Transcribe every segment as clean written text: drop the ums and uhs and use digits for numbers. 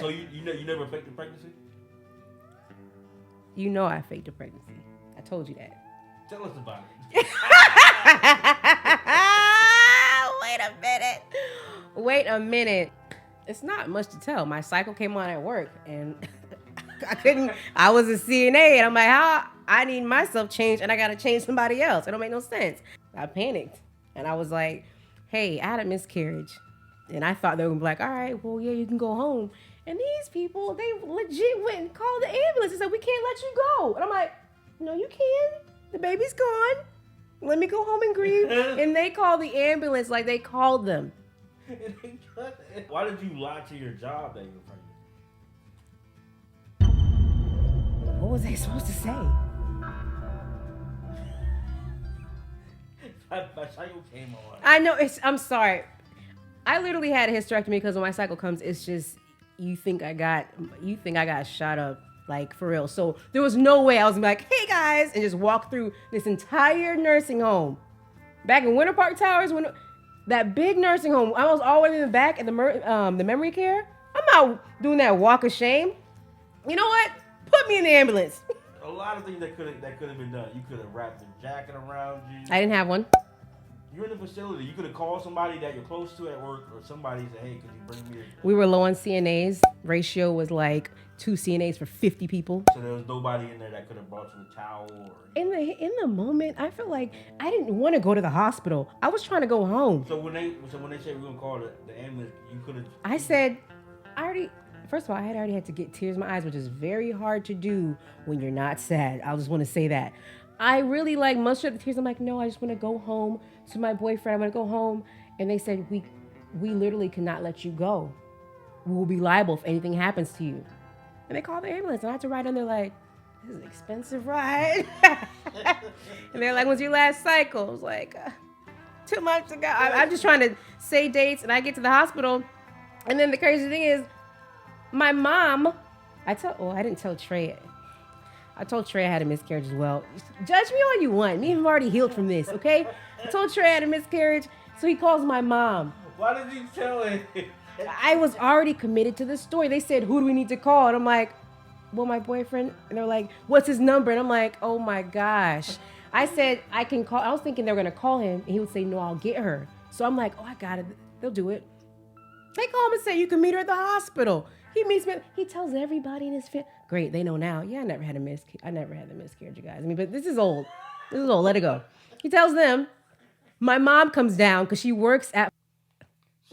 So you never faked a pregnancy? You know I faked a pregnancy. I told you that. Tell us about it. Wait a minute. It's not much to tell. My cycle came on at work and I was a CNA and I'm like, how? I need myself changed and I got to change somebody else. It don't make no sense. I panicked and I was like, hey, I had a miscarriage. And I thought they were gonna be like, all right, well, yeah, you can go home. And these people, they legit went and called the ambulance and said, we can't let you go. And I'm like, no, you can. The baby's gone. Let me go home and grieve. And they called the ambulance like they called them. Why did you lie to your job that you were pregnant? What was they supposed to say? My cycle came on. I know, I'm sorry. I literally had a hysterectomy because when my cycle comes, it's just, you think I got shot up, like for real. So there was no way I was gonna be like, hey guys, and just walk through this entire nursing home. Back in Winter Park Towers, when that big nursing home, I was all the way in the back at the memory care. I'm not doing that walk of shame. You know what? Put me in the ambulance. A lot of things that could have been done. You could have wrapped a jacket around you. I didn't have one. You're in the facility. You could have called somebody that you're close to at work, or somebody said, "Hey, could you bring me?" We were low on CNAs. Ratio was like 2 CNAs for 50 people. So there was nobody in there that could have brought you a towel or. In the moment, I felt like I didn't want to go to the hospital. I was trying to go home. So when they said we're gonna call the ambulance, you could have. I said, first of all, I had already had to get tears in my eyes, which is very hard to do when you're not sad. I just want to say that. I really like mustered the tears. I'm like, no, I just want to go home to my boyfriend. I want to go home. And they said, we literally cannot let you go. We will be liable if anything happens to you. And they called the ambulance. And I had to ride in there like, this is an expensive ride. And they're like, when's your last cycle? I was like, 2 months ago. I'm just trying to say dates. And I get to the hospital. And then the crazy thing is, my mom, I didn't tell Trey. I told Trey I had a miscarriage as well. Judge me all you want. Me and him already healed from this, okay? I told Trey I had a miscarriage, so he calls my mom. Why did you tell him? I was already committed to the story. They said, who do we need to call? And I'm like, well, my boyfriend. And they're like, what's his number? And I'm like, oh my gosh. I said, I can call. I was thinking they were going to call him, and he would say, no, I'll get her. So I'm like, oh, I got it. They'll do it. They call him and say, you can meet her at the hospital. He meets me. He tells everybody in his family. Great, they know now. Yeah, I never had the miscarriage, you guys. I mean, but this is old. Let it go. He tells them. My mom comes down because she works at.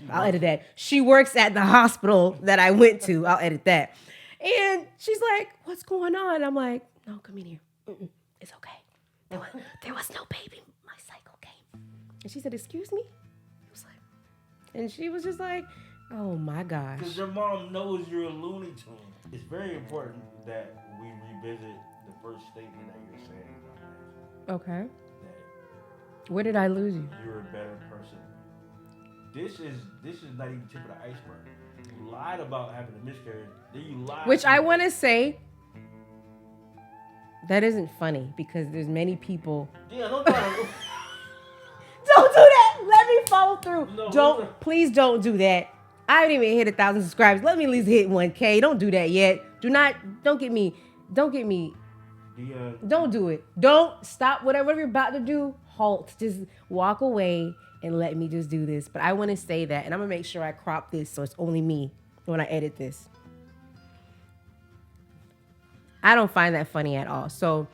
I'll edit that. She works at the hospital that I went to. I'll edit that. And she's like, "What's going on?" I'm like, "No, come in here. It's okay. There was no baby. My cycle came." And she said, "Excuse me." I was like, and she was just like, oh my gosh. Because your mom knows you're a Looney Tune. It's very important that we revisit the first statement that you're saying. Okay. Where did I lose you? You're a better person. This is not even the tip of the iceberg. You lied about having a miscarriage. Then you lied. Which I want to say, that isn't funny because there's many people. Yeah, don't try to. Don't do that. Let me follow through. No, Please don't do that. I haven't even hit 1,000 subscribers. Let me at least hit 1K. Don't do that yet. Don't get me. Don't do it. Don't stop whatever you're about to do. Halt. Just walk away and let me just do this. But I want to say that, and I'm going to make sure I crop this so it's only me when I edit this. I don't find that funny at all. So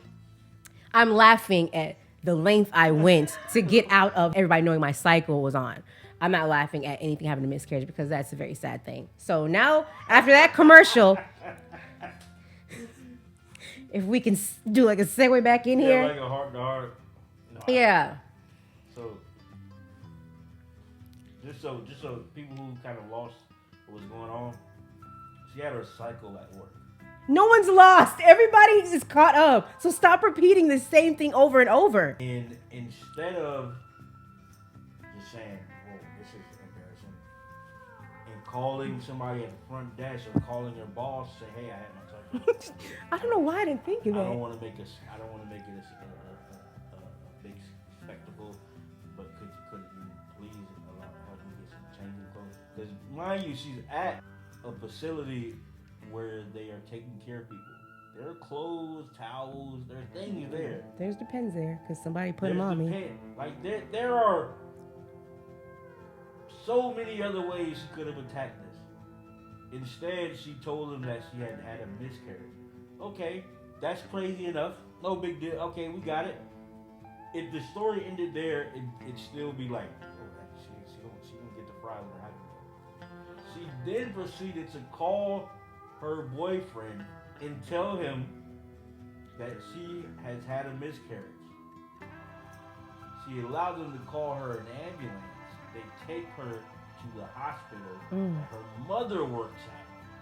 I'm laughing at the length I went to get out of everybody knowing my cycle was on. I'm not laughing at anything having a miscarriage because that's a very sad thing. So now, after that commercial, if we can do like a segue back in here. Like a heart to heart. No, yeah. So, just so people who kind of lost what was going on, she had her cycle at work. No one's lost. Everybody is caught up. So stop repeating the same thing over and over. And instead of just saying, "Whoa, this is embarrassing," and calling somebody at the front desk or calling your boss, say, "Hey, I had my cycle." I don't know why I didn't think of that. I don't want to make it a big spectacle, but could you please help me get some changing clothes? Because mind you, she's at a facility where they are taking care of people. There are clothes, towels, there are things there. There's Depends there, because somebody put them on me. Like, there are so many other ways she could have attacked this. Instead, she told him that she had had a miscarriage. Okay, that's crazy enough. No big deal. Okay, we got it. If the story ended there, it'd still be like, oh, she didn't get to fry with her husband. She then proceeded to call her boyfriend and tell him that she has had a miscarriage. She allowed them to call her an ambulance. They take her to the hospital that her mother works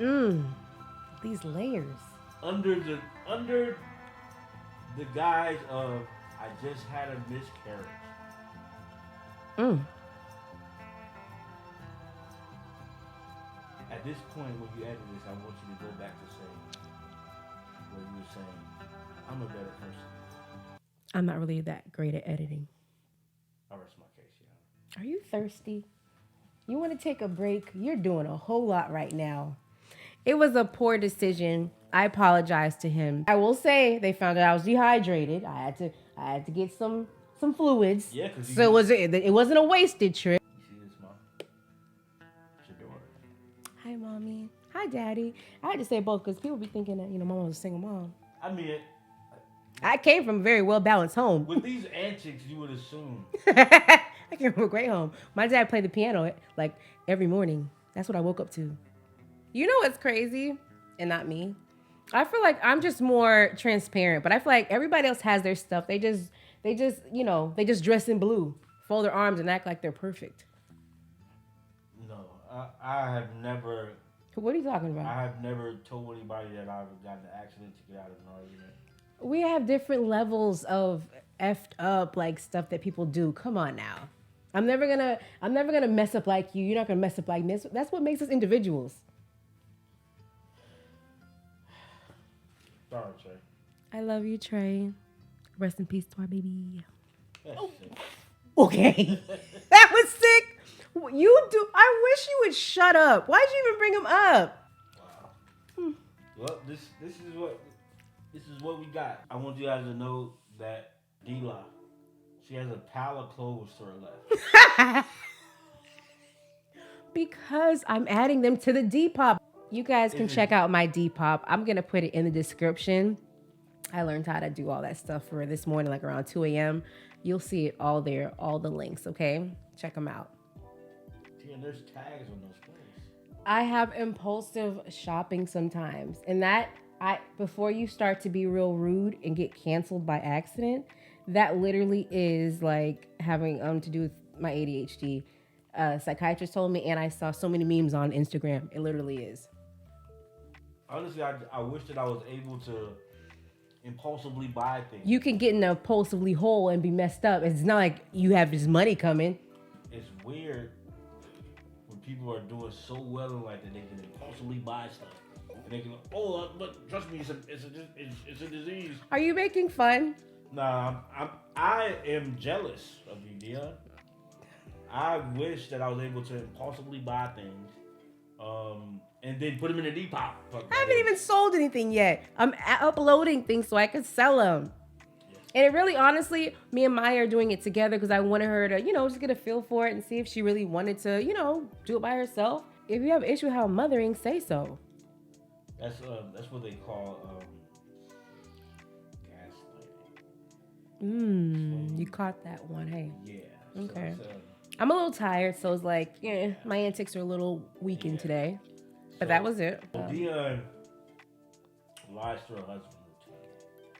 at. These layers. Under the guise of, I just had a miscarriage. At this point, when you edit this, I want you to go back to say where you were saying, I'm a better person. I'm not really that great at editing. I rest my case, yeah. Are you thirsty? You want to take a break? You're doing a whole lot right now. It was a poor decision. I apologize to him. I will say they found out I was dehydrated. I had to get some fluids. Yeah, because so it wasn't a wasted trip. You see this, Mom? It's your daughter. Hi, Mommy. Hi, Daddy. I had to say both because people be thinking that, Mama was a single mom. I mean, I came from a very well-balanced home. with these antics, you would assume. I came from a great home. My dad played the piano like every morning. That's what I woke up to. You know what's crazy? And not me. I feel like I'm just more transparent, but I feel like everybody else has their stuff. They just dress in blue, fold their arms and act like they're perfect. No, I have never. What are you talking about? I have never told anybody that I've gotten in an accident to get out of an argument. We have different levels of effed up like stuff that people do. Come on now. I'm never gonna mess up like you. You're not gonna mess up like me. That's what makes us individuals. Sorry, Trey. I love you, Trey. Rest in peace to our baby. Sick. Okay. That was sick. I wish you would shut up. Why'd you even bring him up? Wow. Well, this is what we got. I want you guys to know that Deela, she has a pile of clothes to her left. Because I'm adding them to the Depop. You guys can check out my Depop. I'm going to put it in the description. I learned how to do all that stuff for this morning, like around 2 a.m. You'll see it all there, all the links, okay? Check them out. Yeah, there's tags on those clothes. I have impulsive shopping sometimes. And before you start to be real rude and get canceled by accident, that literally is like having to do with my ADHD. Psychiatrist told me, and I saw so many memes on Instagram. It literally is. Honestly, I wish that I was able to impulsively buy things. You can get in a impulsively hole and be messed up. It's not like you have this money coming. It's weird when people are doing so well in life that they can impulsively buy stuff. And they can, but trust me, it's a disease. Are you making fun? Nah, I am jealous of you, Deela. I wish that I was able to impulsively buy things, and then put them in a Depop. I haven't even sold anything yet. I'm uploading things so I can sell them. Yes. And it really, honestly, me and Maya are doing it together because I wanted her to, just get a feel for it and see if she really wanted to, do it by herself. If you have an issue with how I'm mothering, say so. That's what they call gaslighting. You caught that one, hey? Yeah. Okay. I'm a little tired, so it's like, my antics are a little weakened today. But that was it. Deela lies to her husband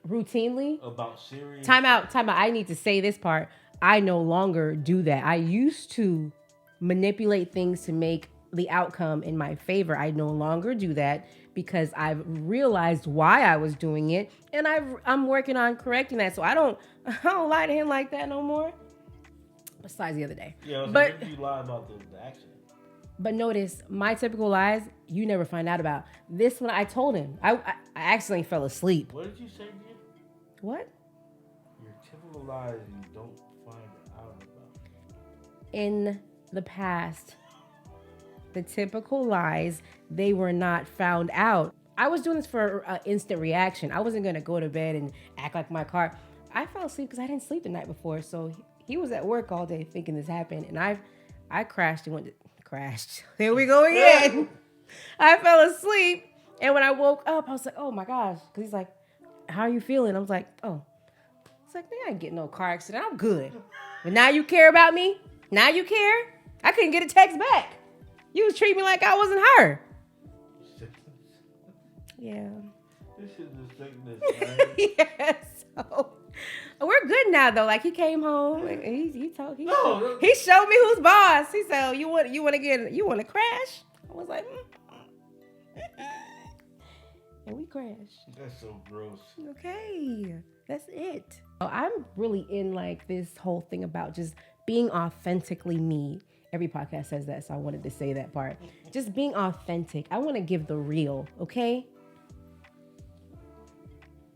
routinely. About serious. Time out. I need to say this part. I no longer do that. I used to manipulate things to make the outcome in my favor. I no longer do that because I've realized why I was doing it, and I'm working on correcting that. So I don't lie to him like that no more. Besides the other day. Yeah, but when you lie about the accident. But notice, my typical lies, you never find out about. This one, I told him. I accidentally fell asleep. What did you say, dear? What? Your typical lies you don't find out about. In the past, the typical lies, they were not found out. I was doing this for instant reaction. I wasn't going to go to bed and act like my car. I fell asleep because I didn't sleep the night before. So he was at work all day thinking this happened. And I crashed and crashed. Here we go again. I fell asleep. And when I woke up, I was like, oh my gosh. Because he's like, how are you feeling? I was like, oh. It's like, man, I ain't getting no car accident. I'm good. But now you care about me? Now you care? I couldn't get a text back. You was treating me like I wasn't her. Yeah. This is the sickness, man. Yeah, so we're good now though. Like he came home and he showed me who's boss. He said, oh, you want to crash? I was like, and we crashed. That's so gross. Okay, that's it. I'm really in like this whole thing about just being authentically me. Every podcast says that, so I wanted to say that part. Just being authentic. I want to give the real, okay?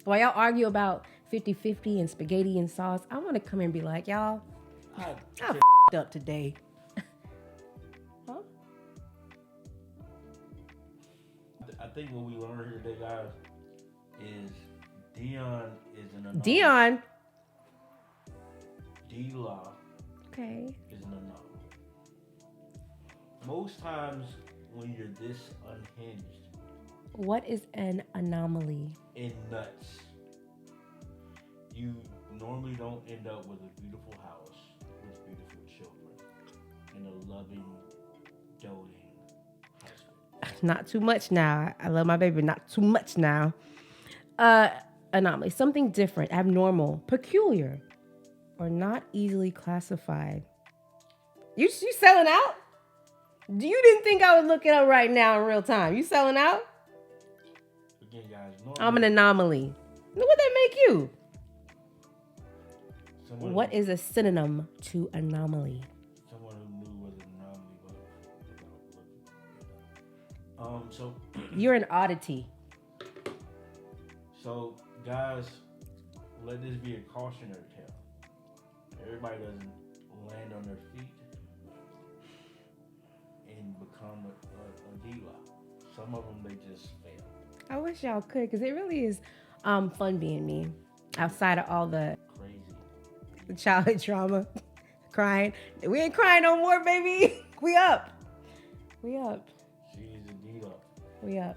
While y'all argue about 50-50 and spaghetti and sauce, I want to come here and be like, y'all, I f***ed up today. Huh? I think what we learned here today, guys, is Dion is an anomaly. Dion. Deela Okay. is an anomaly. Most times when you're this unhinged What is an anomaly? and nuts, you normally don't end up with a beautiful house with beautiful children and a loving, doting husband. Not too much now. I love my baby. Not too much now. Anomaly. Something different, abnormal, peculiar, or not easily classified. You selling out? You didn't think I would look it up right now in real time. You selling out? Again, guys, I'm an anomaly. What that make you? What is a synonym to anomaly? Someone who knew what an anomaly was. So You're an oddity. So, guys, let this be a cautionary tale. Everybody doesn't land on their feet and become a Deela. Some of them, they just fail. I wish y'all could, because it really is fun being me. Outside of all the Crazy. childhood trauma, crying. We ain't crying no more, baby. We up. We up. She's a Deela. We up.